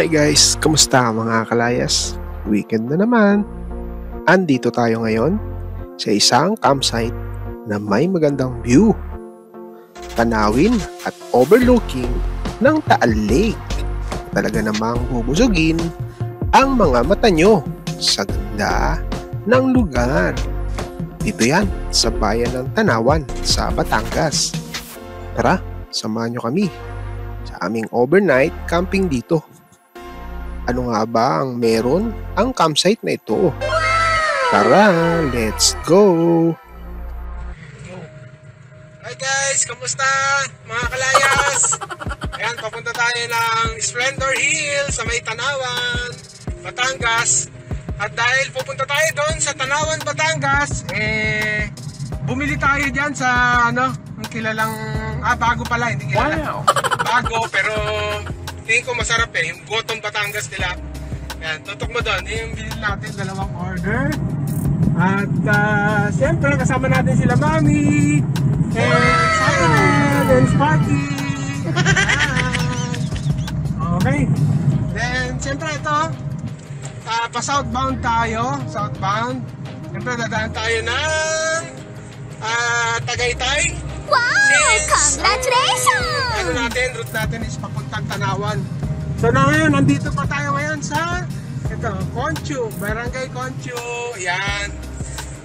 Hi guys, kamusta mga kalayas? Weekend na naman. Andito tayo ngayon sa isang campsite na may magandang view, tanawin at overlooking ng Taal Lake. Talaga namang bubusugin ang mga mata nyo sa ganda ng lugar. Dito yan sa bayan ng Tanawan sa Batangas. Tara, samahan nyo kami sa aming overnight camping dito. Ano nga ba ang meron ang campsite na ito? Tara, let's go! Hi guys, kamusta mga kalayas? Ayan, papunta tayo ng Splendor Hill sa may Tanawan, Batangas. At dahil pupunta tayo doon sa Tanawan, Batangas, bumili tayo dyan sa ang kilalang, bago pala, hindi kilala. Wow. Bago, pero tingin ko masarap yung Gotong Batangas nila. Ayan, tutok mo doon, yung bilhin natin, dalawang order. At siyempre kasama natin sila Mami and Sparky. Okay, then siyempre ito, pa southbound tayo, southbound. Siyempre dadaan tayo ng Tagaytay. Wow! Congratulations! Route natin is papuntang Tanawan. So na ngayon, nandito pa tayo ngayon sa Conchu, Barangay Conchu. Yan.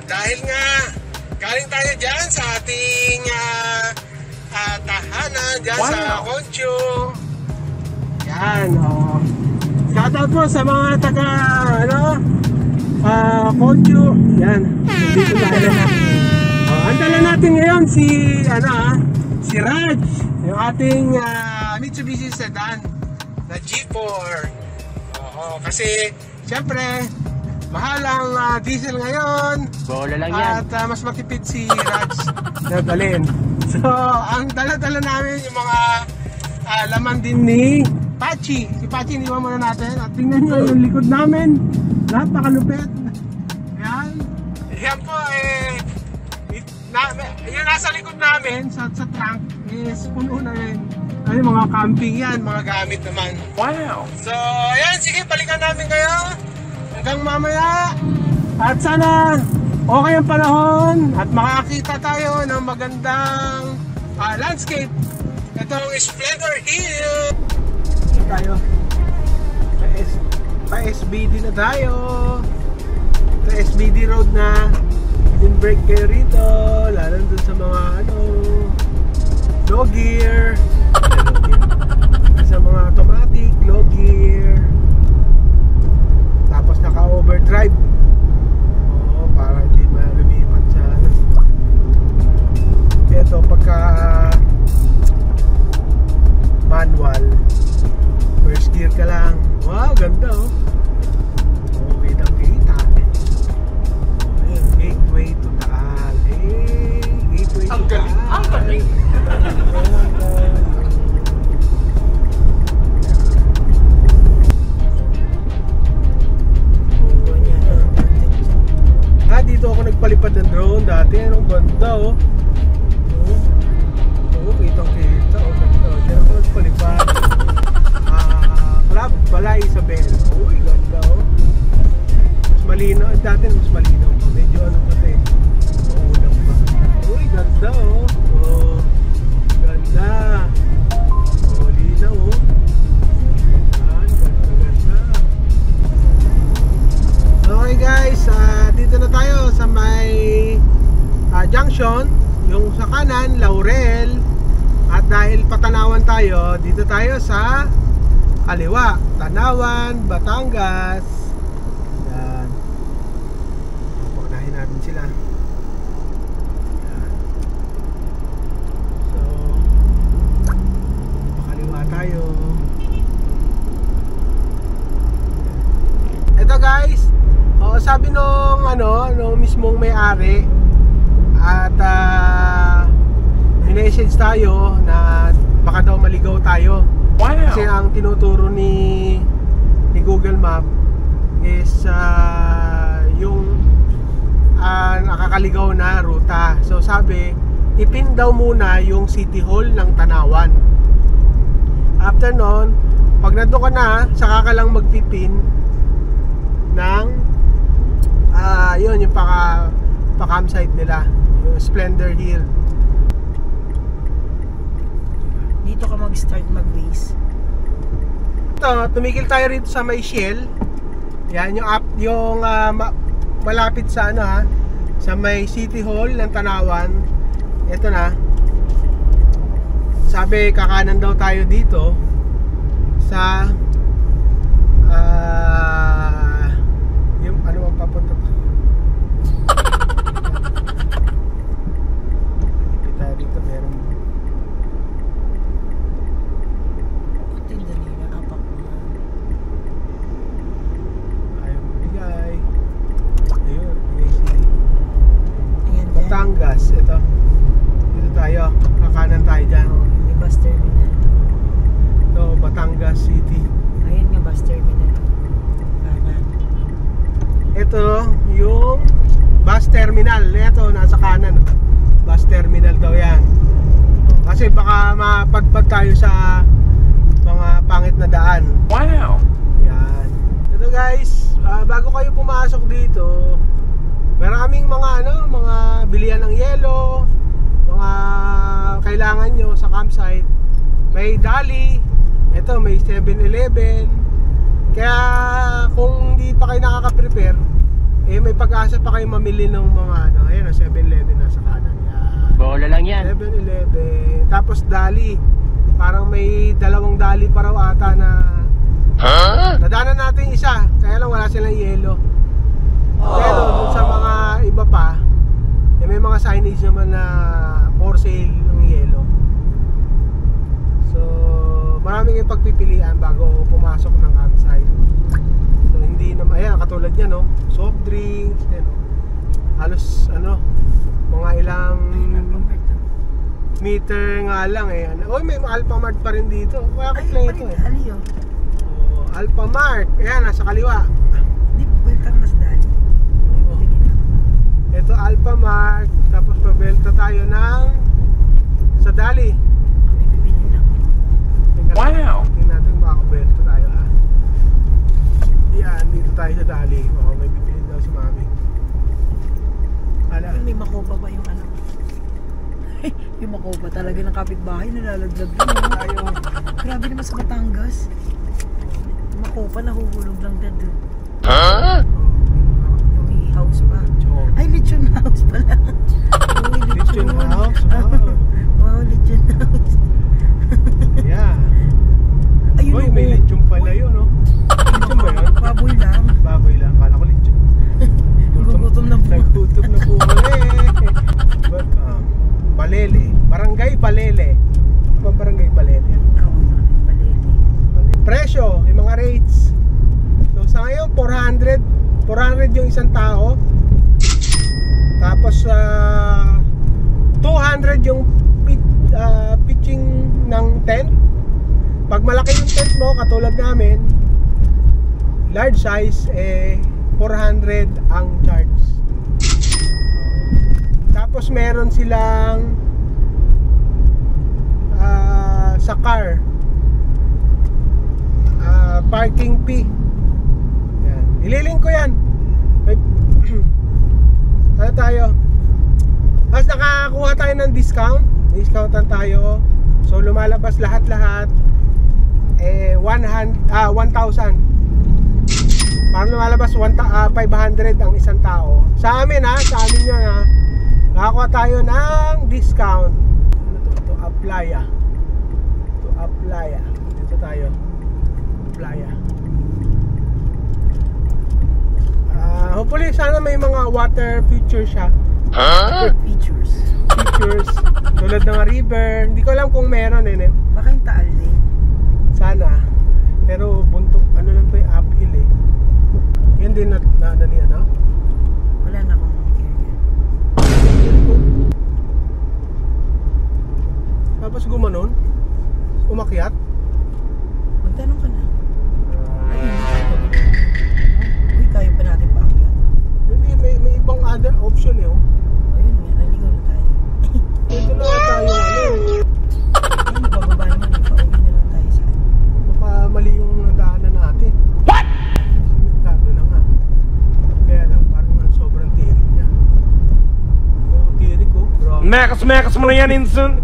Dahil nga, galing tayo dyan sa ating tahanan dyan sa Conchu. Yan, shoutout po sa mga taga, Conchu. Yan. Dito tayo na. Ang dala natin ngayon si Raj, yung ating Mitsubishi sedan na G4. Kasi siyempre mahal ang diesel ngayon. Bola lang yan. At mas matipid si Raj na dalhin. So ang dala-dala namin yung mga laman din ni Pachi. Si Pachi, iniwan muna natin. At tingnan nyo yung likod namin, napakalupit. Ayan. Yan po yung nasa likod namin sa trunk is puno na rin. Ay, mga camping yan, mga gamit naman. Wow! So, ayan, sige, balikan namin kayo hanggang mamaya. At sana okay ang panahon at makakita tayo ng magandang landscape. Itong Splendor Hill. Tayo. Pa-SBD na tayo. Sa SBD road na. Din break kayo rito, lalo dun sa mga low gear, sa mga automatic, low gear, tapos naka overdrive para hindi lumipat sa eto pagka manual, first gear ka lang. Wow, ganda kitang kita. Gateway to Taal. Gateway to Taal. Ang galing. Dito ako nagpalipad ng drone dati. Anong ganda kitang kita. Diyan ako nagpalipad. Club Balay Isabel. Uy, ganda Mas malinaw. Dati mas malinaw. Medyo kasi maulang pa. Uy, ganda ganda. Linaw ganda. Okay guys, dito na tayo sa may junction, yung sa kanan, Laurel. At dahil patanawan tayo, dito tayo sa kaliwa, Tanawan, Batangas. Natin sila. Yan. So pakaliwa tayo. Ito guys, sabi nung mismong may-ari at message tayo na baka daw maligaw tayo. Wow. Kasi ang tinuturo ni Google Map is yung nakakaligaw na ruta. So sabi, ipin daw muna yung City Hall ng Tanawan. After nun, Pag nandun ka na, saka ka lang magpipin ng yun, yung pa-campsite nila, yung Splendor Hill. Dito ka mag-start mag-base. Ito, tumigil tayo rito sa may Shell. Yan, yung malapit sa sa may City Hall ng Tanawan. Ito na. Sabi, kakanan daw tayo dito sa yung ano ang papunta to? Kita dito meron. Tindali na apak mo. Ayaw magbigay. Ayun, bigay sila. Ayan dyan. Batangas, ito. Dito tayo, kakanan tayo dyan. Oh, may bus terminal. Ito, Batangas City. Ayan nga bus terminal. Kanan. Ito, yung bus terminal. Ito, nasa kanan. Bus terminal daw yan. Kasi baka mapadpad tayo sa mga pangit na daan. Wow! Yan. Ito guys, bago kayo pumasok dito, maraming mga bilihan ng yelo, mga kailangan nyo sa campsite. May Dali, ito may 7-Eleven. Kaya kung hindi pa kayo nakaka-prepare, may pag-asa pa kayo mamili ng mga ayun, 7-Eleven nasa kanan. Yan. Bola lang yan. 7-Eleven. Tapos Dali, parang may 2 Dali pa raw ata na nadaanan natin isa, kaya lang wala silang yelo. Pero dun sa mga iba pa, may mga signage naman na for sale ng yelo. So maraming yung pagpipilian bago pumasok ng campsite. So hindi naman, ayan katulad niya soft drinks, halos mga ilang meter nga lang may Alphamart pa rin dito. Kaya kompleto Dali oh. Alphamart, ayan nasa kaliwa. Di, welcome mas Dali. Ito Alphamart, tapos pabelta tayo sa Dali. May bibili lang. Wow! Tingnan natin makakabelta tayo Yan, dito tayo sa Dali. May bibili daw si Mami. May makopa ba yung yung makopa talaga ng kapitbahay nalalaglag lang. Tayo. Grabe naman sa Batangas. Makopa nahuhulog lang dyan doon. Yung house pa. Ay, lechon house pala. Lechon house? Wow, lechon house. Yeah. Ayun, Uy, may lechon pala yun, Lechon ba yun? Baboy lang. Baboy lang, kala ko lechon. Gugutom na po. Nagutom na po Balele, Barangay Balele. Ano ba Barangay Balele? Oo, Balele. Presyo, yung mga rates. So sa ngayon 400 yung isang tao. Tapos 200 yung pitching ng tent. Pag malaki yung tent mo, katulad namin, large size, 400 ang charge. Tapos meron silang sa car parking fee. Yan. Ililink ko yan. Ano tayo? Tapos nakakuha tayo ng discount. Discountan tayo. So lumalabas lahat-lahat 1,000. Parang lumalabas 500 ang isang tao. Sa amin sa amin yan nakakuha tayo ng discount. To apply dito tayo. Apply hopefully sana may mga water feature siya. Features. Tulad ng river. Hindi ko alam kung meron Baka yung Taal din. sana. Pero buntok lang to yung uphill Yan din na Wala na akong area. Tapos gumanon, umakyat. Magtanong ka na. Ay, uy, kaya pa natin paakyat. Hindi, may ibang other option Ayun nga, naligaw na tayo. Ito na tayo Ayun, bababa naman. Pauwi na lang tayo sa baka mali Mekas mo na yan, Inson.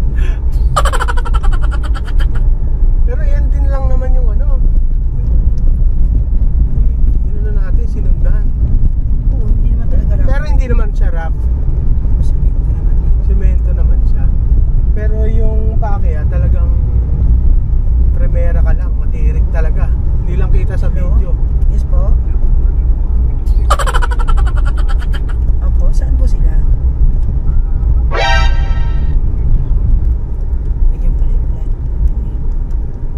Pero yan din lang naman yung ano. Ano natin, sinundan. Oo, hindi naman talaga rough. Pero hindi naman siya rough. Semento naman eh. Semento naman siya. Pero yung paakya talagang primera ka lang, matirik talaga. Hindi lang kita sa video. Yes po. Opo, saan po sila? Ayan pala yung flat.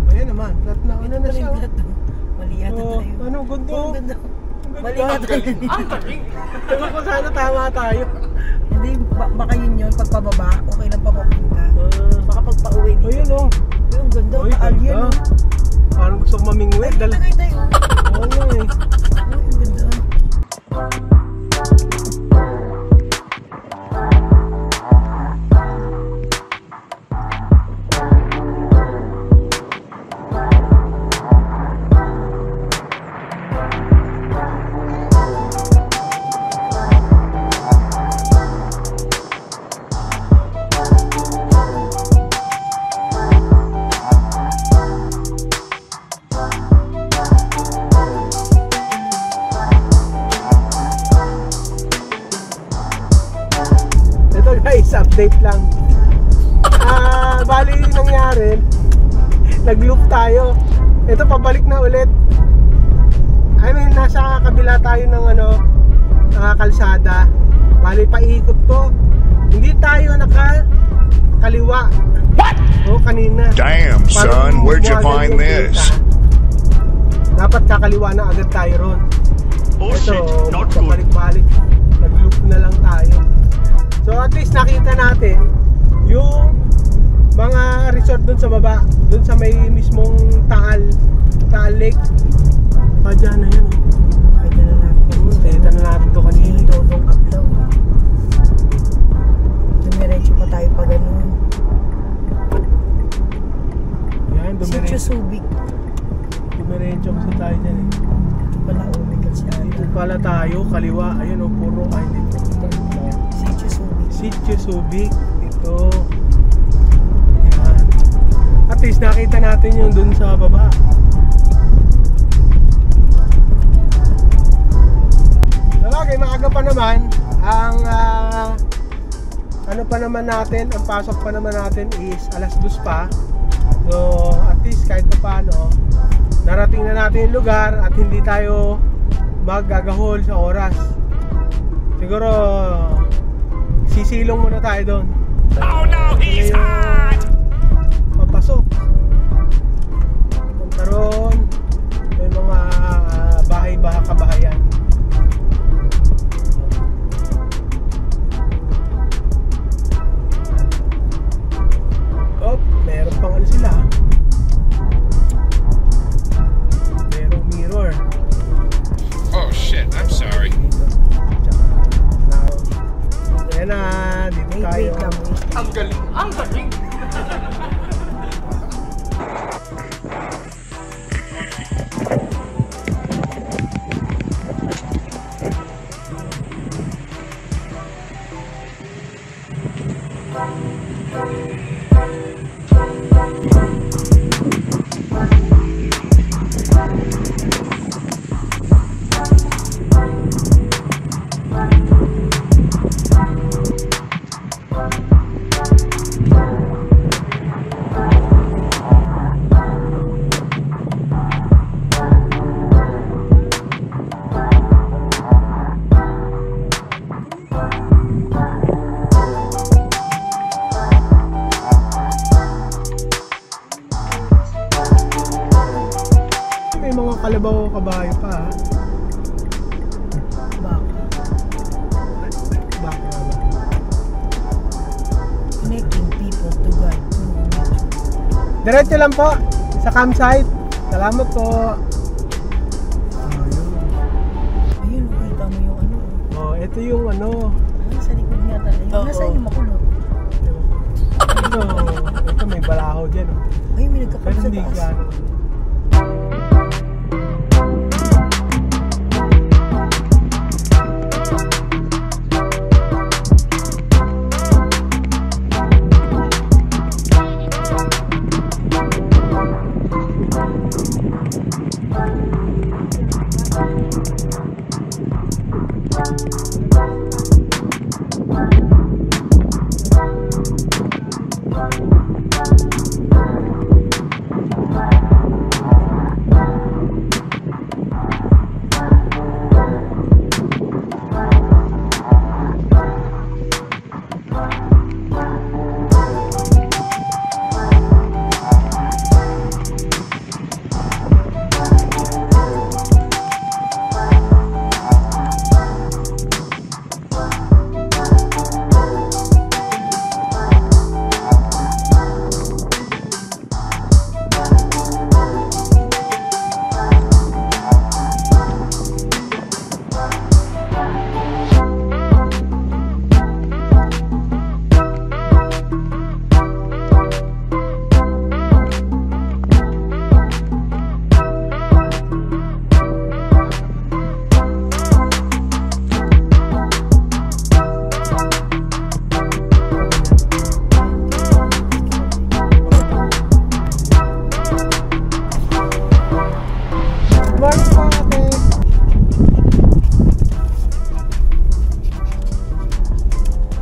Ayan naman, flat na. Ano na siya? Mali yata Oh, tayo. ano, gundo. Oh, ganda. Ang Mali ganda. yata tayo. Ewan ko sana tama tayo. Hindi, baka yun pagpababa, okay lang papapunta. Baka pagpa-uwi dito. Ayun oh. Ang ganda, Uy, taal yan. ganda. Parang gusto ko mamingwit. Ay, tagay tayo. Oo nga eh. Ay, ang ganda. Ito guys, update lang. Bali nangyari, nag-loop tayo. Ito pabalik na ulit. I mean, nasa kabila tayo ng ano, kalsada. Bali paikot to. Hindi tayo nakakaliwa. What? Oh, kanina. Damn, son, where'd you buwagan find yung this? kita. Dapat kakaliwa na agad tayo ron. Oh Ito, shit, not good. balik-balik. Nag-loop na lang tayo. So at least nakita natin yung mga resort dun sa baba, dun sa may mismong Taal Lake. Dyan na yun. Nakita na natin. Nakita na natin to kanina. Dodong Ablaw. Dumiretso pa tayo pa ganun. Yan, Sitio Subic. dumiretso kasi tayo dyan eh. Ito pala, Omega siya. Dito pala tayo, kaliwa. Ayun o, puro ay dito. Sitio Subic. Sitio Subic. Ito. Yan. At least nakita natin yung dun sa baba. Sabagay, maaga pa naman. Ang ano pa naman natin, ang pasok pa naman natin is alas 2 pa. So at least kahit pa paano, narating na natin yung lugar at hindi tayo maggagahol sa oras. Siguro sisilong muna tayo doon. Oh no, he's hot! Papasok. Punta ron. May mga kabahayan. Oh, meron pang ano sila. Merong mirror. Oh shit, I'm sorry. Ayan na, dito tayo. Wait lang, wait. Ang galing. May mga kalabaw kabayo pa ha. Baka. Bakit nga ba? Connecting people to God. Diretso lang po sa campsite. Salamat po. Ayun, nakita mo yung ano. Oh, ito yung ano. Ay, sa likod nga talaga. Oo. Nasaan yung makulot? Ito may balahaw dyan. Oh. Ay, may Pero nagkakapit sa hindi taas. gano'n.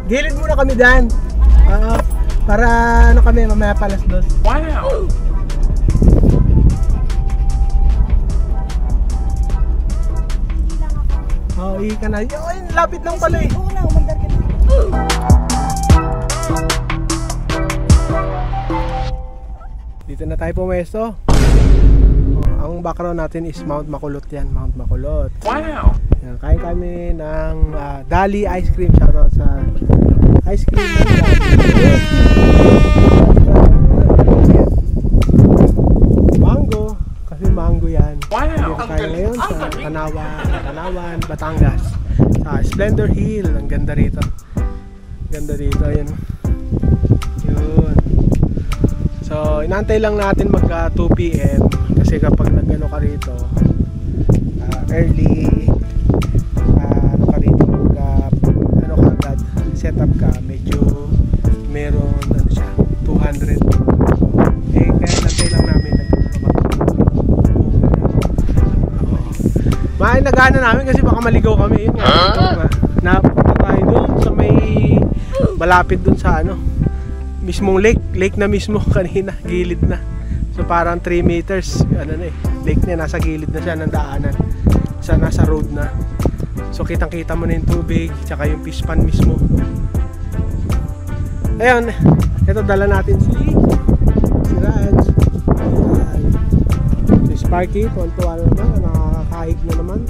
Gilid muna kami dyan. Para ano kami, mamaya palas dos. Wow. Oo, ka na. Ay, lapit lang pala eh. Oo na, umandar ka na. Dito na tayo pumesto. Ang background natin is Mount Makulot yan. Mount Makulot. Wow. Yan, kain kami ng Dali Ice Cream. Shoutout sa ice cream ng Dali. Mango. Kasi mango yan. Wow. Dito tayo ngayon sa Tanawan, Batangas. Sa Splendor Hill. Ang ganda rito. Ganda rito. Yan. Yun. So, inaantay lang natin magka 2 PM. Kasi kapag nag-ano ka rito, early, ano ka rito, ano ka agad, set up ka, medyo meron, ano siya, 200. Eh, kaya nantay lang namin nagana namin kasi baka maligaw kami. Yun nga, napunta tayo dun sa may, malapit dun sa ano, mismong lake na mismo kanina, gilid na. So parang 3 meters, ano na eh, lake niya, nasa gilid na siya ng daanan. Nasa road na. So kitang kita mo na yung tubig, tsaka yung fish pan mismo. Ayun, ito dala natin si Raj. Si Sparky, tuwan-tuwa na naman, nakakahig na naman.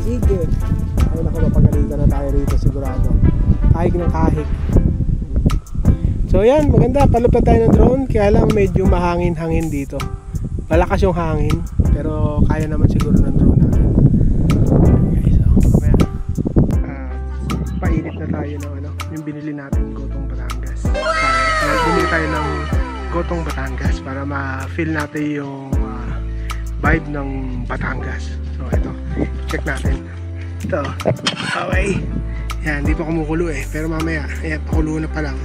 Sige. Ayun ako, mapagalitan na tayo rito sigurado. Kahig ng kahig. So yan, maganda, palupad tayo ng drone, kaya lang medyo mahangin-hangin dito. Malakas yung hangin, pero kaya naman siguro ng drone natin. Okay, so mamaya painit na tayo ng ano, yung binili natin Gotong Batangas. Binili tayo ng Gotong Batangas para ma-feel natin yung vibe ng Batangas. So ito, check natin. Ito, okay. Yan, hindi pa kumukulo eh, pero mamaya, ayan, pakulo na pa lang.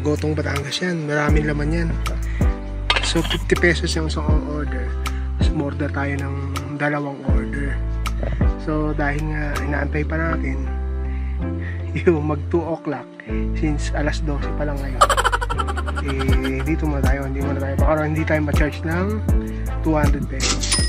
Gotong Batangas yan, maraming laman yan. So 50 pesos yung isang order. So order tayo ng 2 order. So dahil nga inaantay pa natin yung mag 2 o'clock, since alas 12 pa lang ngayon, eh dito muna tayo, baka hindi tayo ma-charge ng 200 pesos.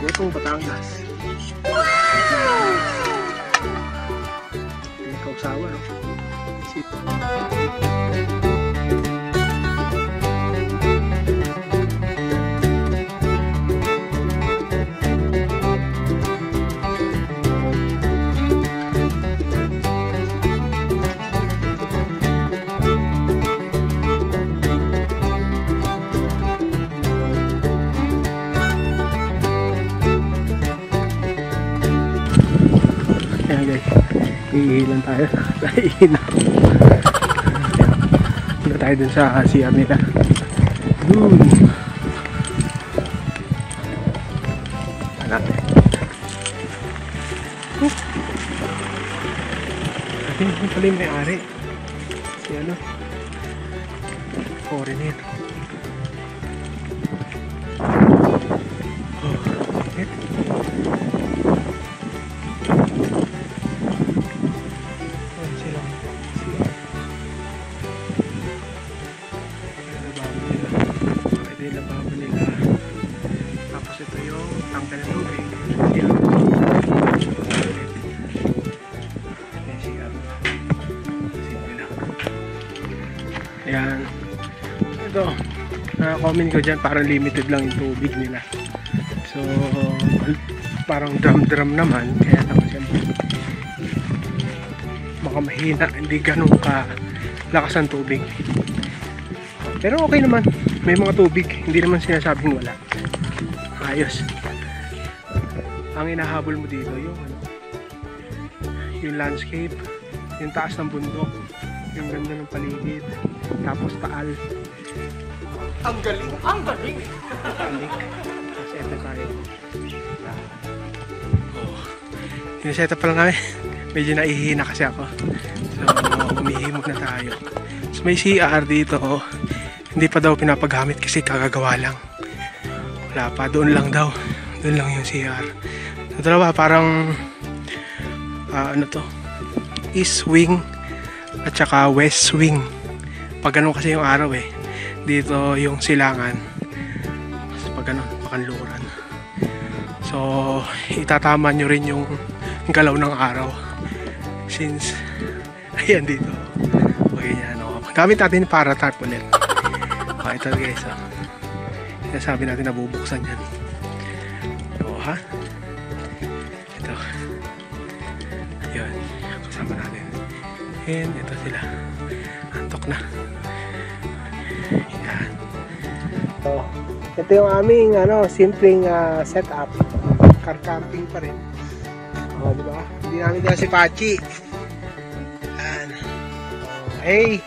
Gotong Batangas. May kausawa, no? Ayan guys, iihilan tayo. Naihin ako. Punta tayo dun sa CR nila. Dun. Hanapin. Atin yung pala yung may-ari. Si ano? Foreigner. Oh, bakit? Tapos ito yung tanggal ng tubig. Ayan. Ito, na-comment ko dyan, parang limited lang yung tubig nila. So, parang drum naman. Kaya naman siyempre baka mahina, hindi ganun ka lakas ang tubig. Pero okay naman, may mga tubig, hindi naman sinasabing wala. Ayos. Ang inahabol mo dito yung ano, yung landscape, yung taas ng bundok, yung ganda ng paligid, tapos taal. Ang galing! Ang galing! Kasi ito tayo. Sineset up pa lang namin. Medyo naihina kasi ako. So, umihimog na tayo. So, may CR dito. Hindi pa daw pinapagamit kasi kagagawa lang. Wala pa, doon lang daw. Doon lang yung CR. So, dalawa parang ano to, east wing at saka west wing. Pag ganun kasi yung araw eh. Dito yung silangan. Pag ganun, makanluran. So, itatama nyo rin yung galaw ng araw. Since, ayan dito. Okay yan, no? Gamit natin para tarp ulit. Okay, ito guys, oh. Sinasabi natin na bubuksan yan. O, ha? Ito. Yun. Kasama natin. And, ito sila. Antok na. Yan. So, ito yung aming, simpleng setup. Car camping pa rin. O, diba? Hindi namin dyan si Pachi. Yan. Hey!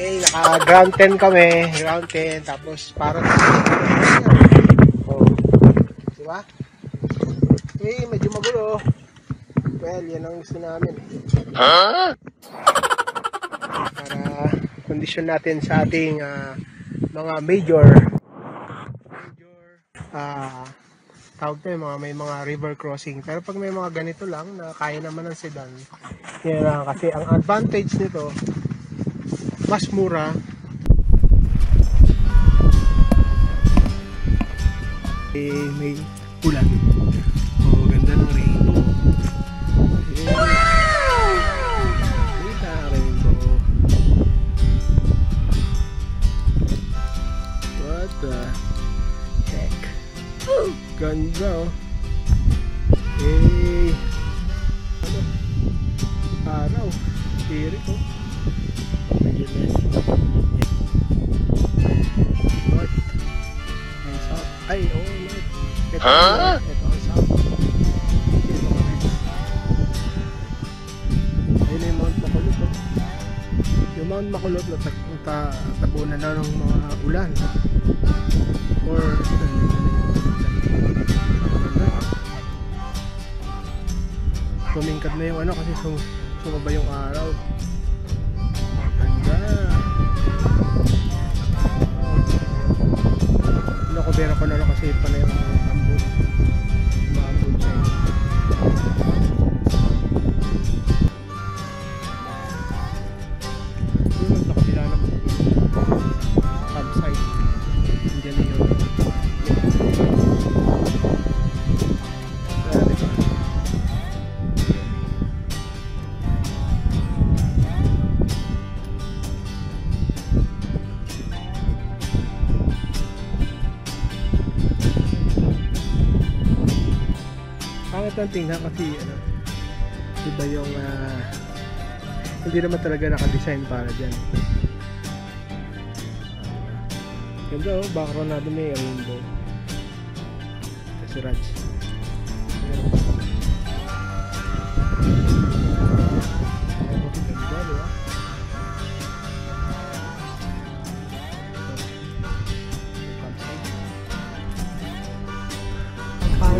Naka ground 10 kami, ground 10, tapos para diba? Medyo magulo. Well, yan ang gusto namin. Para kondisyon natin sa ating mga major tawag tayo, may mga river crossing. Pero pag may mga ganito lang na kaya naman ng sedan, yan lang. Kasi ang advantage nito, mas mura. May ulan. Oh, ganda ng rainbow. Wow! Kita rainbow. What the heck? Ganda, oh. Hey. Araw. Tirik, oh. North and south. Ay, oh, north. Ito ang south. Ito ang west. Ayun na yung Mount Makulot, oh. Yung Mount Makulot na tabunan na ng mga ulan. Or tumingkad na yung kasi sumaba yung araw. Nakobera ko na lang kasi pa na yung ambon. Maambon siya. Yung mas nakabila na po. Campsite. Hindi na yun. pangit ang tingnan kasi ano, iba yung hindi naman talaga naka-design para dyan. Ganda oh, background natin may rainbow. Kasi Raj.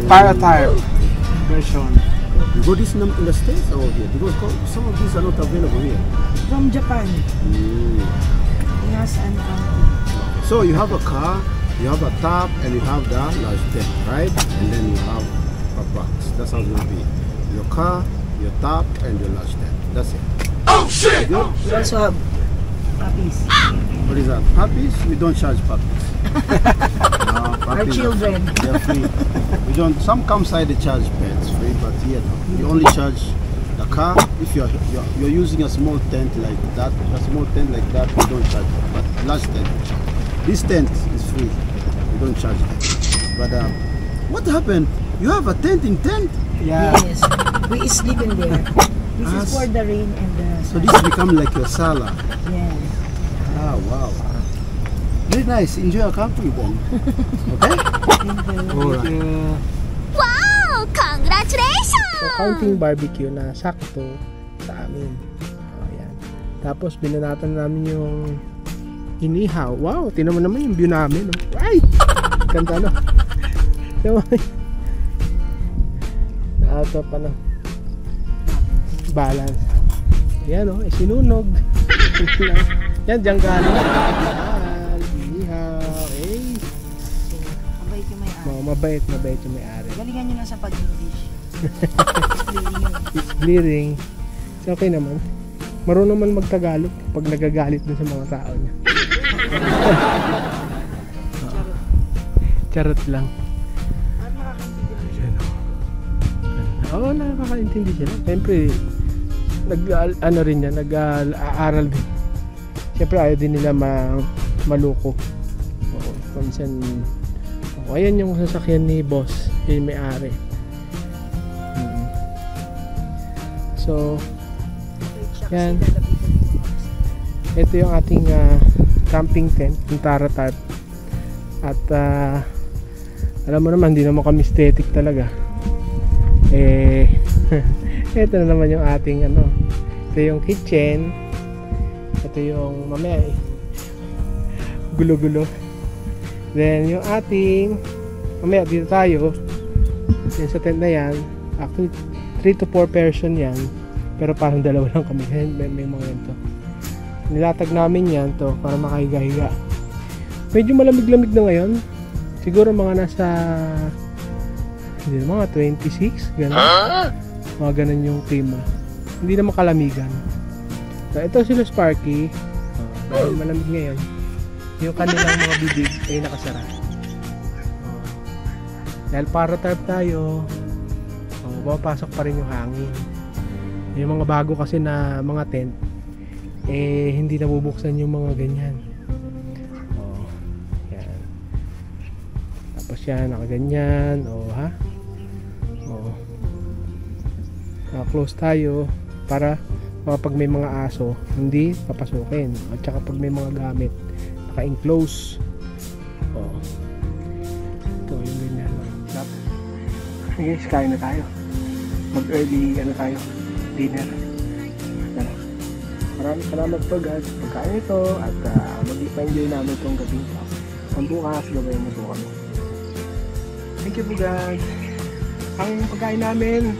Para type version. You got this in the States or here? Because some of these are not available here. From Japan. Yes, and So you have a car, you have a top, and you have the large tent, right? And then you have a box. That's how it will be. Your car, your top, and your large tent. That's it. Oh shit! Good? we also have puppies. What is that? Puppies? We don't charge puppies. No, Our puppies children. they're free. We don't. Some campsite they charge pets free, but here no. You only charge the car. If you're using a small tent like that, we don't charge. But large tent, we charge. This tent is free. We don't charge it. But what happened? You have a tent in tent? Yeah. Yes. We sleep in there. This is for the rain and the So this become like your sala. yes. Ah, wow. Very nice. Enjoy your company then. Okay? Alright. Wow! Congratulations! So, counting barbecue na sakto sa amin. Ayan. Tapos, binanatan namin yung inihaw. Wow! Tinan mo naman yung view namin. No? Right! Ganda no? Ito pa na. Balance. Ayan o. Sinunog. Yan, dyan galing. Inihaw. Eh. Mabait yung may-ari. Mabait yung may-ari. Galingan nyo na sa pag-English. It's bleeding. It's okay naman. Marunong man magtagalog pag nagagalit dun sa mga tao niya. Charot lang. Oo, nakakaintindi sila. Siyempre, ano rin yan, nag-aaral din. Siyempre, ayaw din nila maluko. Oo, minsan, ayan yung sasakyan ni boss, yung may-ari. So, yan. Ito yung ating camping tent, yung Tara Tarp. At alam mo naman, hindi naman kami static talaga. Ito na naman yung ating ito yung kitchen. Ito yung mamaya gulo-gulo. Then yung ating mamaya dito tayo yan sa tent na yan. Actually 3 to 4 person yan, pero parang dalawa lang kami. May mga yan to. Nilatag namin yan to para makahiga-higa. Medyo malamig-lamig na ngayon. Siguro mga nasa hindi na, mga 26 ganun. Mga ganun yung klima. Hindi na makalamigan. So, ito sila Sparky. Dahil malamig ngayon, yung kanilang mga bibig ay nakasara. Dahil para tarp tayo, papasok pa rin yung hangin. Yung mga bago kasi na mga tent, hindi nabubuksan yung mga ganyan. Yan. Tapos yan, nakaganyan. Ha? Close tayo para pag may mga aso hindi papasukin, at saka pag may mga gamit naka-enclose. Ito yung ganyan. Guys, kain na tayo. Mag-early tayo, dinner. Maraming salamat po guys sa pagkain ito at mag-enjoy namin itong gabi ito. Bukas gawin mo ito kami. Thank you po guys. Ang pagkain namin,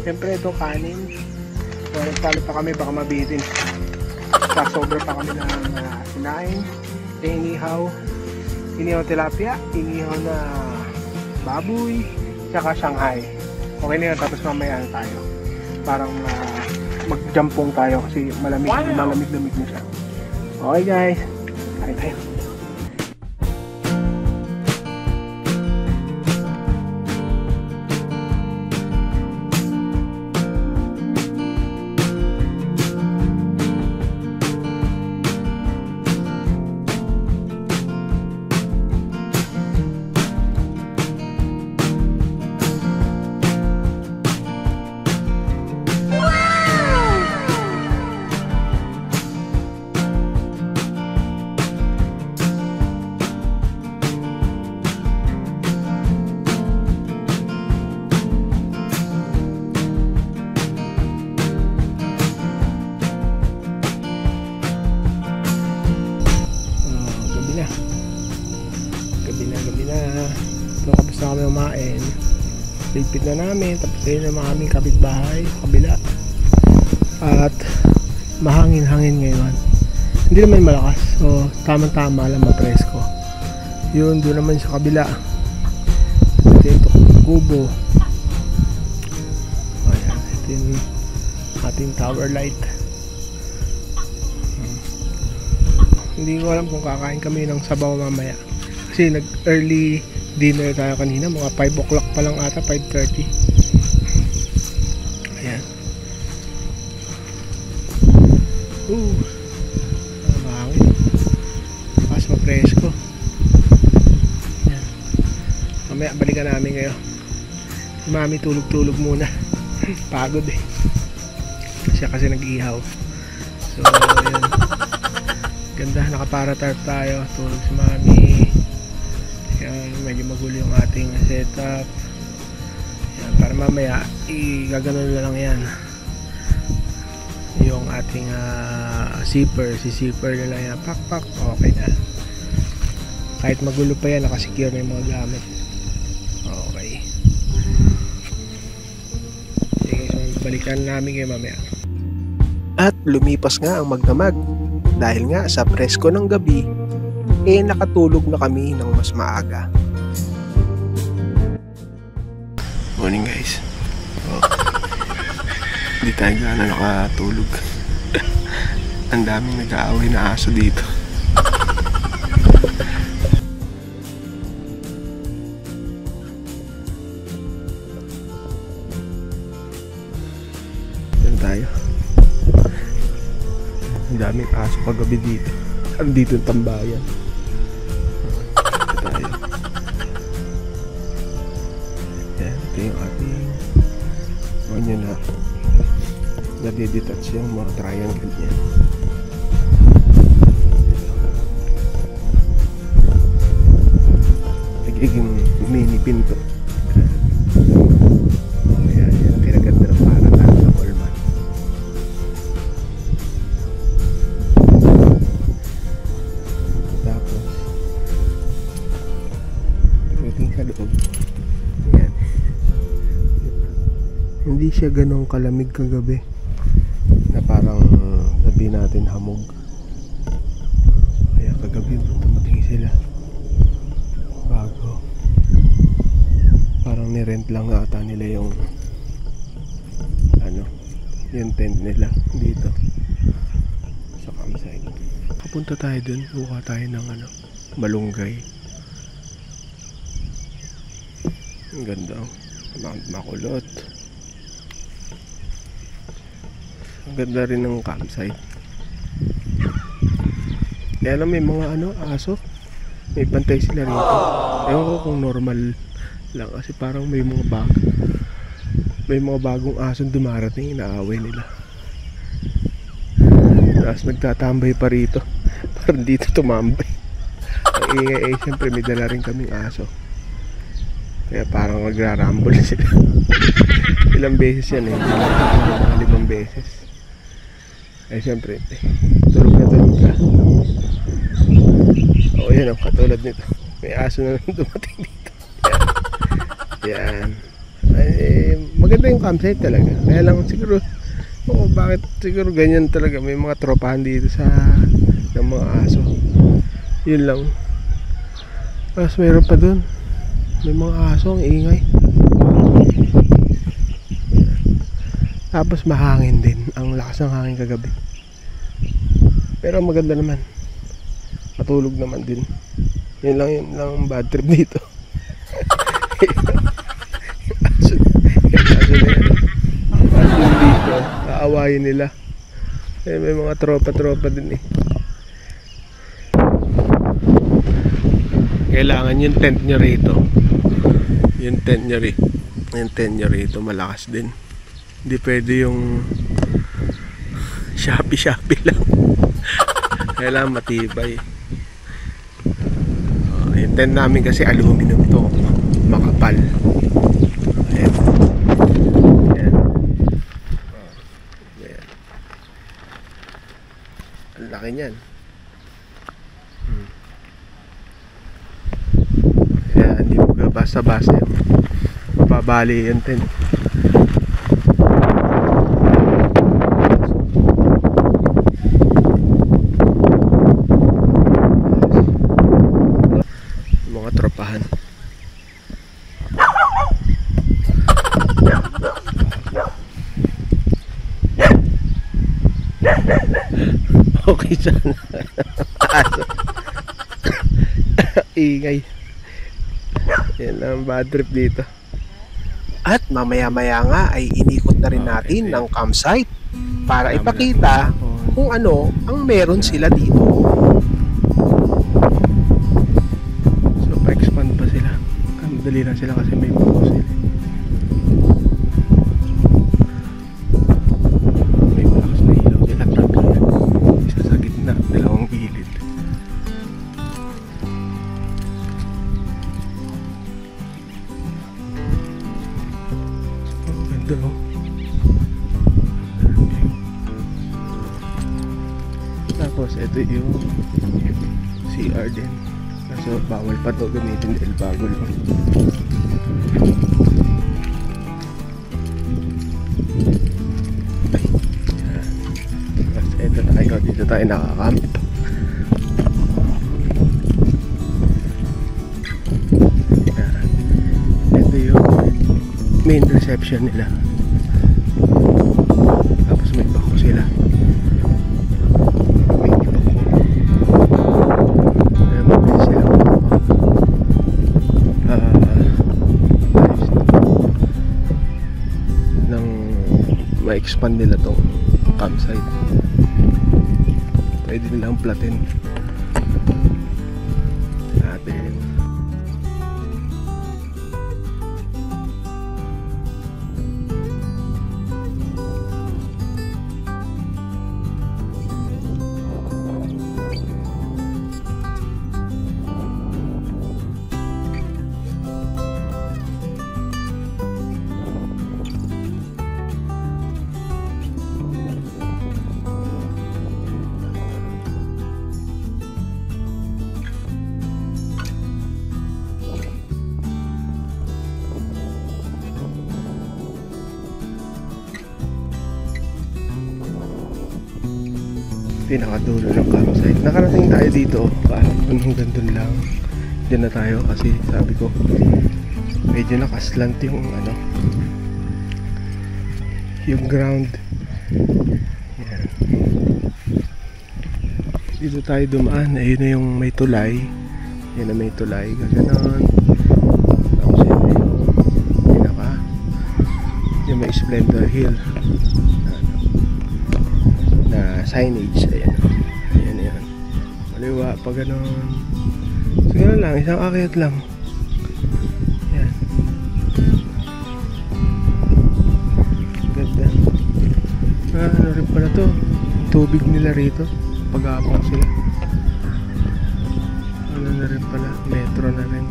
siyempre ito kanin. So, nagsalit pa kami, baka mabitin. Sobra pa kami ng sinain, inihaw tilapia, inihaw na baboy, tsaka Shanghai. Okay na yun, tapos mamaya tayo. Parang magjampong tayo kasi malamig-lamig na siya. Okay guys, kain tayo. kakain. Ligpit na namin, tapos ayun na aming kapitbahay sa kabila. At mahangin-hangin ngayon. Hindi naman malakas, so tamang-tama lang, mapresko. Yun, doon naman sa kabila. Ito yung kubo. Ayan, ito yung ating tower light. Hindi ko alam kung kakain kami ng sabaw mamaya. Kasi nag-early dinner tayo kanina, mga 5 o'clock pa lang ata, 5:30. Ayan. Mahangin. Mas mapresko. Ayan. Mamaya balikan namin ngayon. Si Mami tulog-tulog muna. Pagod eh. Siya kasi nag-ihaw. So, ayan. Ganda, nakapara tarp tayo. Tulog si Mami. Kaya medyo magulo yung ating setup. Yan, para mamaya igaganon na lang yan yung ating zipper. Si zipper na lang yan, pak, okay na. Kahit magulo pa yan, nakasecure na yung mga gamit. Okay. Sige, so balikan namin kayo mamaya. At lumipas nga ang magdamag. Dahil nga sa presko ng gabi, nakatulog na kami ng mas maaga. Morning guys. Hindi tayo gana nakatulog. Ang daming nag-aaway na aso dito. Yan tayo. Ang daming aso kagabi dito. Andito yung tambayan. Ito tayo. Yan, ito yung ating ganyan na nadidetach yung mga triangle niya. Nagiging mini pinto. Ayan, yan, pinaganda ng paratan sa Walmart. Tapos pagdating sa loob, ayan, hindi siya ganong kalamig kagabi na parang sabihin natin hamog. Kaya kagabi dumating sila bago, parang nirent lang ata nila yung yung tent nila dito sa campsite. Kapunta tayo dun, buka tayo ng malunggay. Ang ganda, makulot. Ang ganda rin ng campsite. Kaya lang may mga aso. May pantay sila rito. Ewan ko kung normal lang kasi parang may mga bagong asong dumarating, inaaway nila. Tapos nagtatambay pa rito. Parang dito tumambay. Ang ingay siyempre may dala rin kaming aso. Kaya parang nagrarambol sila. Ilang beses yan mga 5 beses. Siyempre tulog ka. O yan ang katulad nito. May aso na lang dumating dito. Yan. Maganda yung campsite talaga. Kaya lang siguro bakit siguro ganyan talaga, may mga tropahan dito ng mga aso. Yun lang. Tapos mayroon pa dun, may mga aso, ang ingay. Tapos mahangin din, ang lakas ng hangin kagabi. Pero maganda naman, matulog naman din. Yun lang ang bad trip dito. Dito, aawayin nila. May mga tropa din eh. Kailangan yung tent nyo rito. Yung tent nyo rito malakas din. Hindi pwede yung Shopee lang. Kailangan matibay. Yung tent namin kasi aluminum ito, makapal. Ayan. Ang laki niyan. Kaya hindi mo basta-basta yung bali yung tent. Mga tropahan. Okay sana. Ingay. Yan lang bad trip dito. At mamaya-maya nga ay inikot na rin natin ng campsite para ipakita kung ano ang meron sila dito. So pa-expand pa sila. Madali lang sila kasi may bako sila. May malakas na ilaw sila. Tatlo yan. Isa sa gitna. Dalawang gilid. Ganda oh. Tapos ito yung CR din. Kaso bawal pa to gamitin dahil bago lang. Tapos ito tayo. Dito tayo nakakamp. Ito yung main reception nila. Tapos may bako sila. May bako. Kaya mabilis sila nang ma-expand nila tong campsite. Pwede nilang platin natin. Pinakadulo ng campsite. Nakarating tayo dito kahapon hanggang dun lang. Diyan na tayo kasi sabi ko medyo nakaslant yung ano, yung ground. Yan. Dito tayo dumaan. Ayun na yung may tulay. Yan na may tulay. Gano'n. Tapos yun na yung pinaka yung may Splendor Hill na signage. Ayan. Ayan yan. Maliwa pa gano'n. So gano'n lang. Isang akyat lang. Ayan. Ganda. Ano rin pala to. Tubig nila rito. Pag-aapang sila. Ano na rin pala. Metro na rin.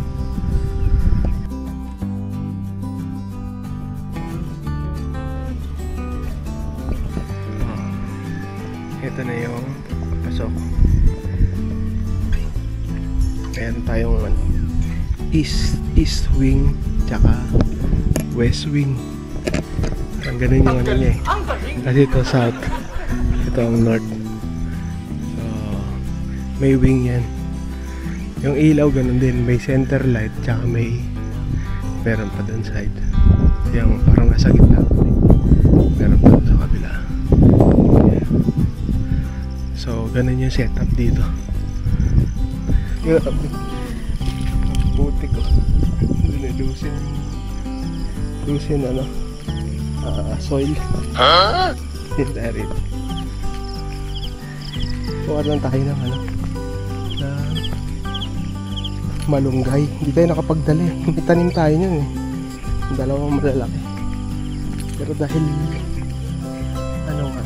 Ito na yung pasok. Meron tayong ano, east wing tsaka west wing. Parang ganun yung ano niya eh. Kasi ito south, ito ang north. So may wing yan. Yung ilaw ganun din, may center light tsaka may meron pa dun side. Yung parang nasa gitna. Meron pa dun sa kabila. So, ganun yung setup dito. Putik ko. Lusin ano, soil. Hindi rin. Kuha lang tayo ng ano, na malunggay. Hindi tayo nakapagdali. May tanim tayo yun eh. Dalawang malalaki. Pero dahil ano nga,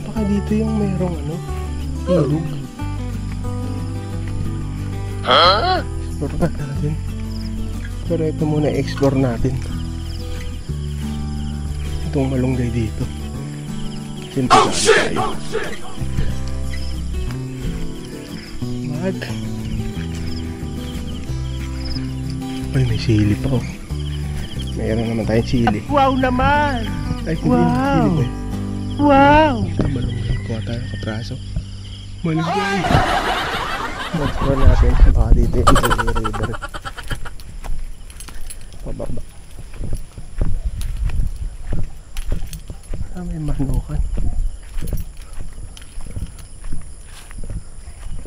baka dito yung mayroong ano, ilog. Explore natin. Pero ito muna explore natin. Itong malunggay dito. Siyempre tayo. Ay, may sili pa oh. Mayroon naman tayong sili. Wow naman! Ay, hindi wow. Sili ba? Wow! Malunggay. Kuha tayo ng kapraso. Malunggay. Mag-score natin. Baka dito yung reader. Pababa. May manukan.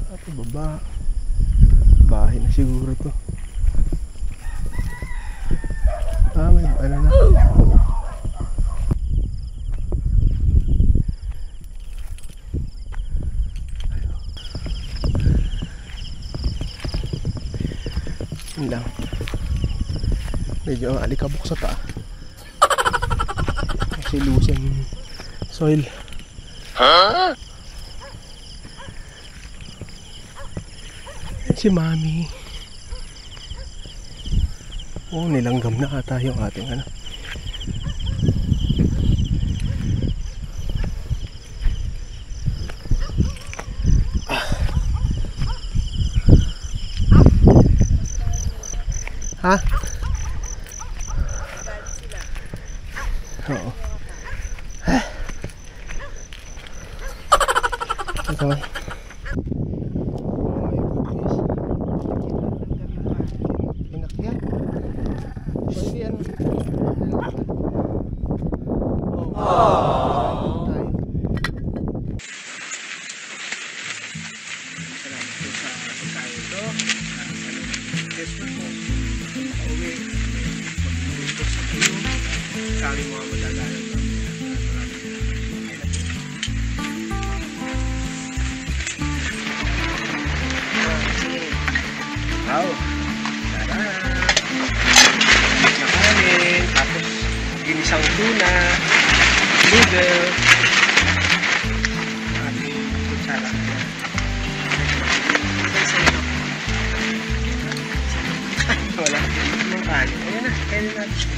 At baba. Bahay na siguro to. May ano na. Yun lang. Medyo alikabok sa paa. Kasi lusan soil. Huh? Si Mami. Oh, nilanggam na ata yung ating ano. Ha? Oo. Ito ba? Pinakyan. Pwede yan. Kami mga madalanan lang. Wow! Tara! Nakanin, tapos ginisang tuna, noodle, ating kutsara. Wala. Anong kanin? Ayan na, kainin natin.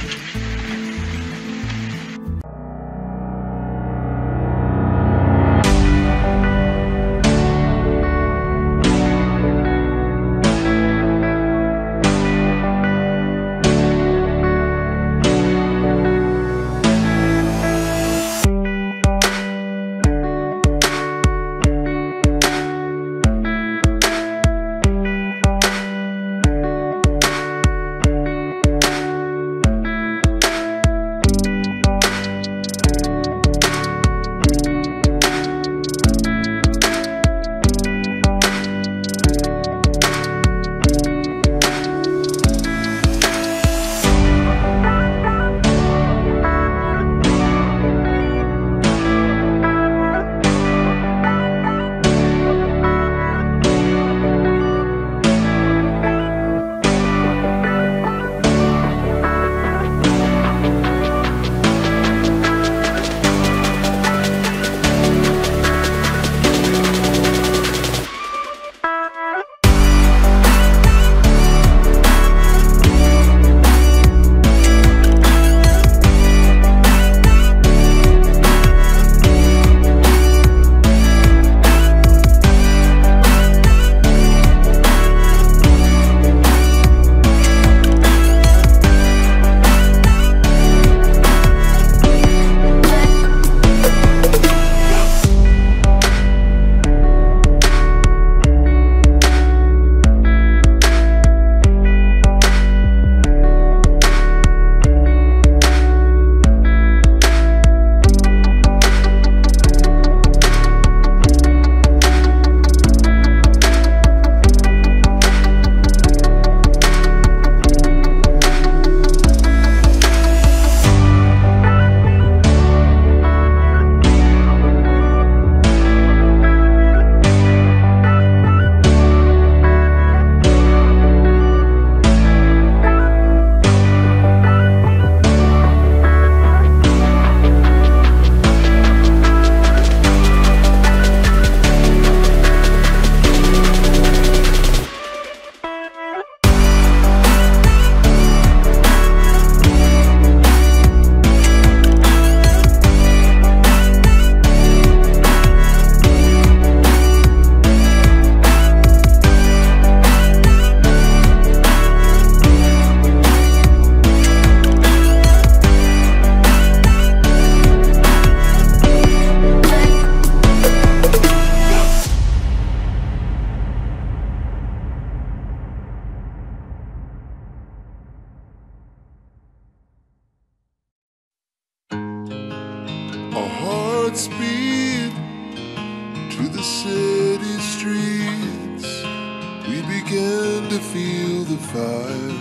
to feel the fire.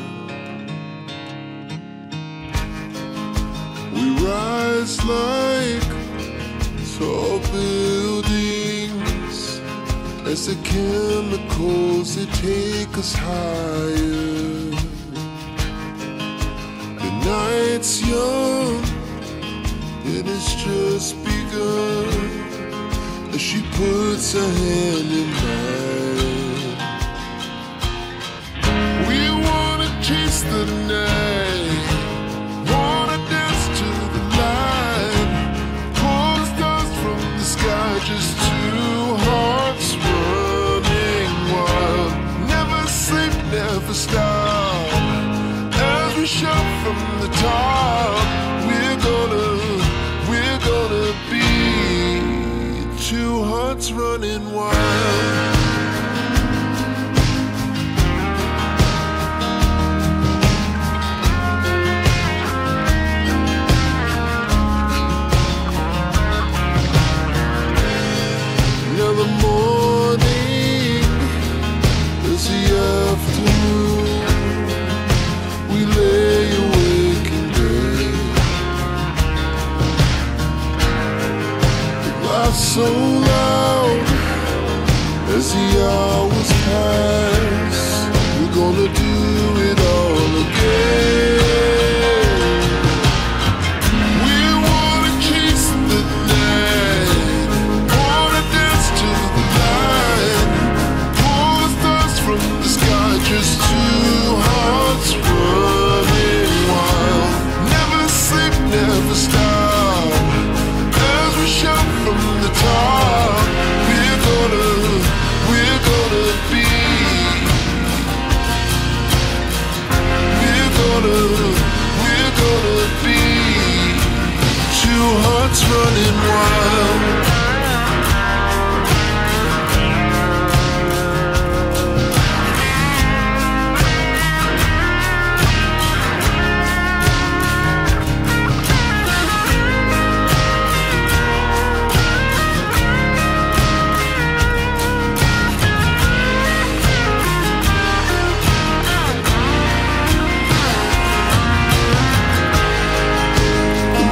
We rise like tall buildings as the chemicals they take us higher. The night's young, it has just begun as she puts her hand in mine. We wanna chase the night, wanna dance to the light, pull the stars from the sky, just two hearts running wild. Never sleep, never stop, as we shout from the top. We're gonna be two hearts running wild. Now the morning is the afternoon. We lay awake in bed. It laughs so loud as the hours pass. We're gonna do it all again. We wanna chase the night, wanna dance to the light, pull the stars from the sky, just two hearts running wild. Never sleep, never stop, as we shout from the top. We're gonna be, we're gonna be two hearts running wild.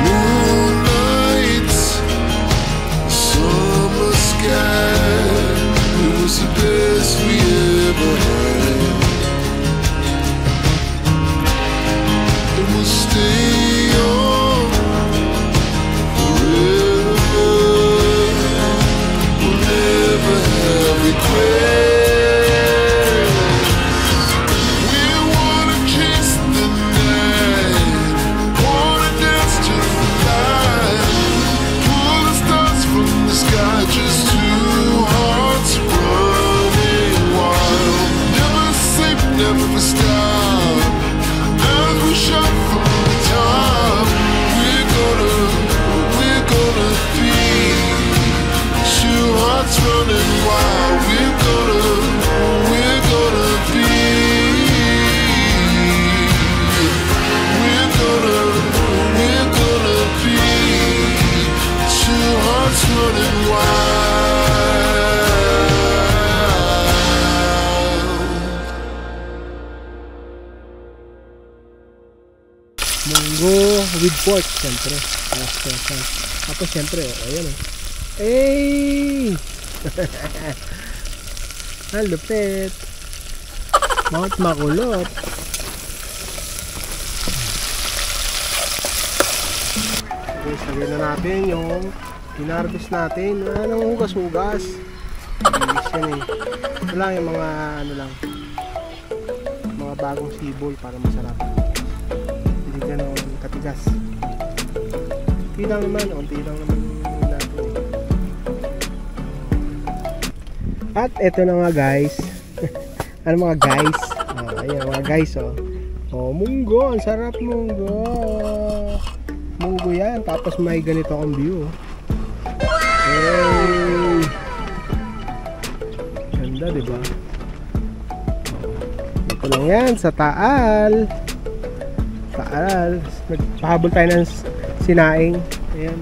Moonlight, summer sky, it was the best we ever had. And we'll stay on forever. We'll never have regrets. We wanna chase the night, wanna dance to the light, pull the stars from the sky, just two hearts running wild. Never sleep, never stop, as we shout from the top. We're gonna be two hearts running wild. We're gonna be, we're gonna be two hearts running wild. Munggo with pork, siyempre. Tapos siyempre, ayan eh. Hey! Ang lupit. Bakit makulot? Okay, sabihin na natin yung hinarvest natin. Anong hugas-hugas? Bilis yan eh. Ito lang yung mga ano lang, mga bagong sibol para masarap. Hindi gano'n katigas. Unti lang naman natin. At eto na nga guys. Ano mga guys? Ayan mga guys oh. Oh, munggo, ang sarap munggo. Munggo yan, tapos may ganito akong view. Hey! Ganda, diba? Ito lang yan, sa Taal. Taal. Nagpahabol tayo ng sinaing. Ayan.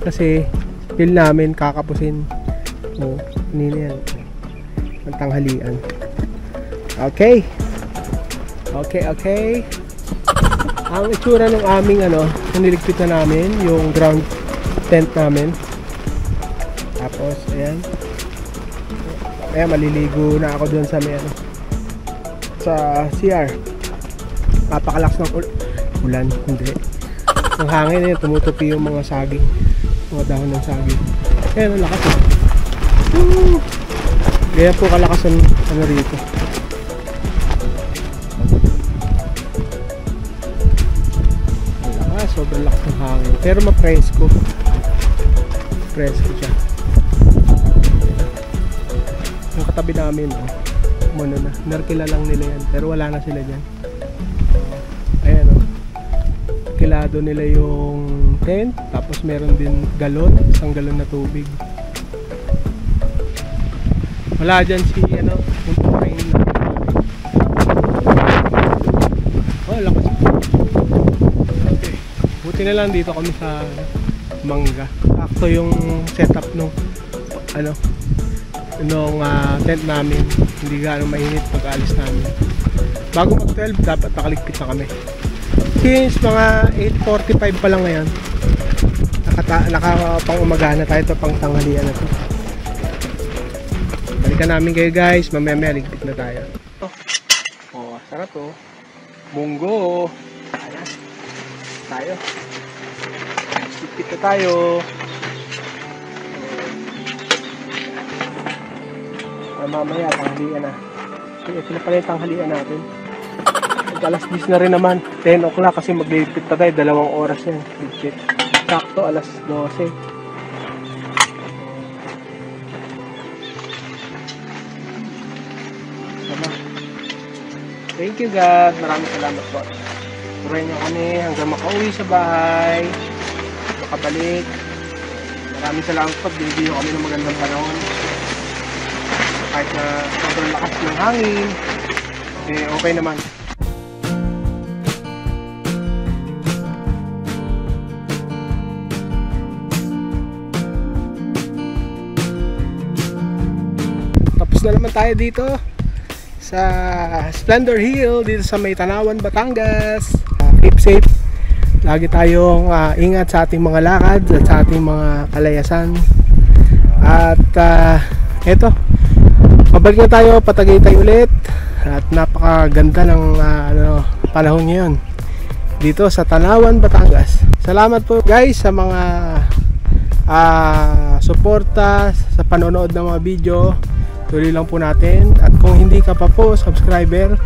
Kasi, feel namin kakapusin. Oh, kanina yan. Ang tanghalian. Okay. Okay. Ang itsura ng aming niligpit na namin, yung ground tent namin. Tapos, ayan. Ayan, maliligo na ako dun sa sa CR. Napakalakas ng ulan, hindi. Ang hangin eh, tumutupi yung mga saging. Mga dahon ng saging. Ayan, ang lakas eh. Kaya po kalakas ang rito. Sobrang lakas ng hangin. Pero ma-presko. Presko siya. Yung katabi namin, narkila lang nila yan. Pero wala na sila dyan. Ayan kilado nila yung tent. Tapos meron din galon. Isang galon na tubig. Wala dyan si yung tumain na. Oh, lakas. Buti na lang dito kami sa Mangga. Sakto yung setup nung tent namin. Hindi gaano mainit pag alis namin. Bago mag 12 dapat nakaligpit na kami. Since mga 8:45 pa lang ngayon, nakapang umaga na tayo, ito pang tanghalian na to. Balikan namin kayo guys, mamaya ligpit na tayo. Sarap to. Munggo. Ayan. Tayo. Ligpit na tayo. Mamaya tanghalian na. Ito na pala yung tanghalian natin. Alas 10 na rin naman. 10 o'clock kasi magligpit pa tayo. 2 oras yan. Ligpit. Sakto alas 12. Thank you God. Maraming salamat po. Turuan nyo kami hanggang makauwi sa bahay. Makabalik. Maraming salamat po. Binibigyan kami ng magandang panahon. Kahit na sobrang lakas ng hangin, okay naman. Tapos na naman tayo dito sa Splendor Hill, dito sa May Tanawan, Batangas. Keep safe. Lagi tayong ingat sa ating mga lakad at sa ating mga kalayasan. At eto, pabalik na tayo, Patagaytay ulit. At napakaganda ng panahon ngayon dito sa Tanawan, Batangas. Salamat po guys sa mga suporta sa panonood ng mga video. Tuloy lang po natin. At kung hindi ka pa po subscriber,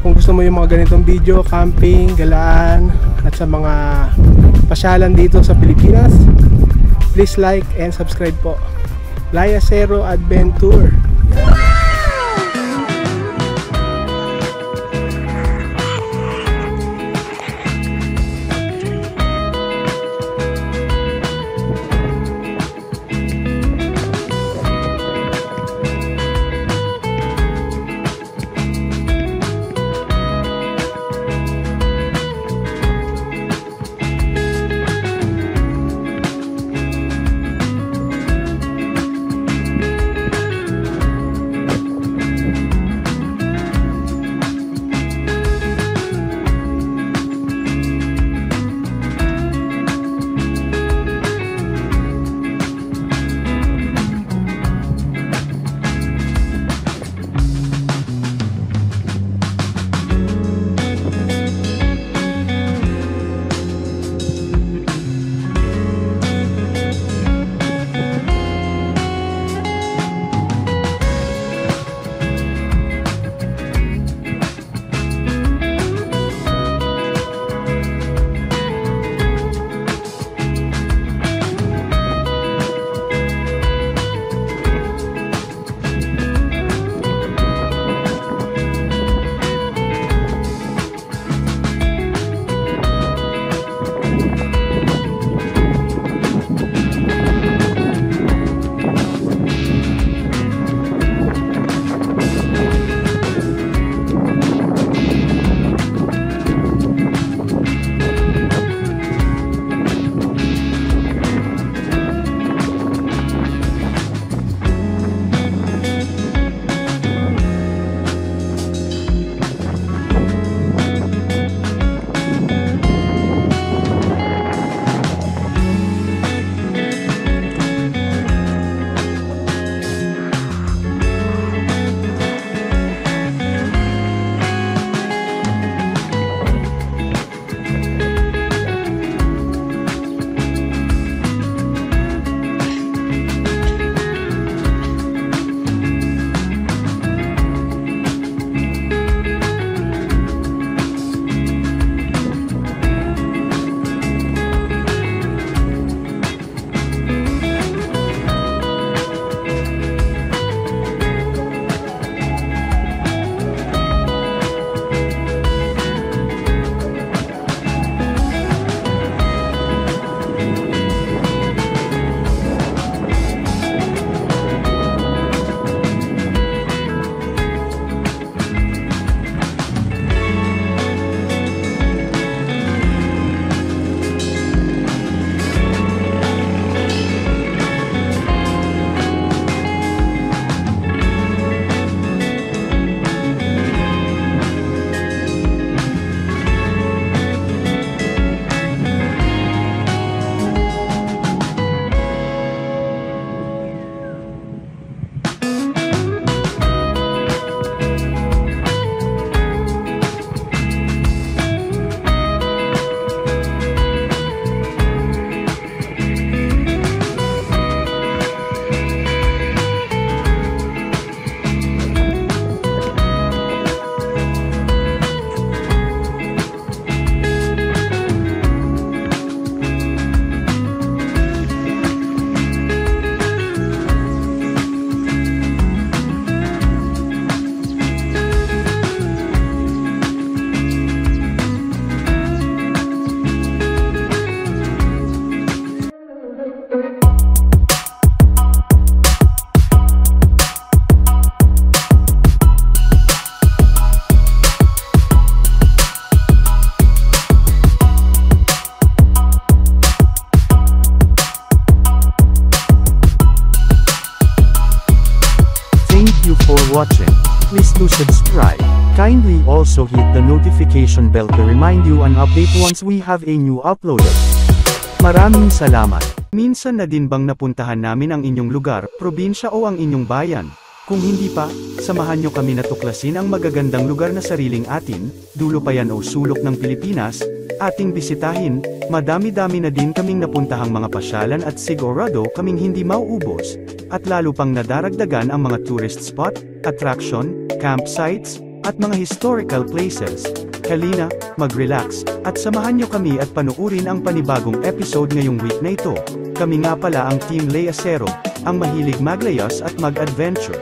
kung gusto mo yung mga ganitong video, camping, galaan, at sa mga pasyalan dito sa Pilipinas, please like and subscribe po. Layacero Adventure. watching. Please do subscribe. Kindly also hit the notification bell to remind you an update once we have a new uploaded. Maraming salamat. Minsan na din bang napuntahan namin ang inyong lugar, probinsya o ang inyong bayan? Kung hindi pa, samahan nyo kami na tuklasin ang magagandang lugar na sariling atin, dulo pa yan o sulok ng Pilipinas, ating bisitahin. Madami-dami na din kaming napuntahang mga pasyalan at sigurado kaming hindi mauubos, at lalo pang nadaragdagan ang mga tourist spot, attraction, campsites, at mga historical places. Halina, mag-relax, at samahan nyo kami at panuurin ang panibagong episode ngayong week na ito. Kami nga pala ang Team Layasero, ang mahilig maglayas at mag-adventure.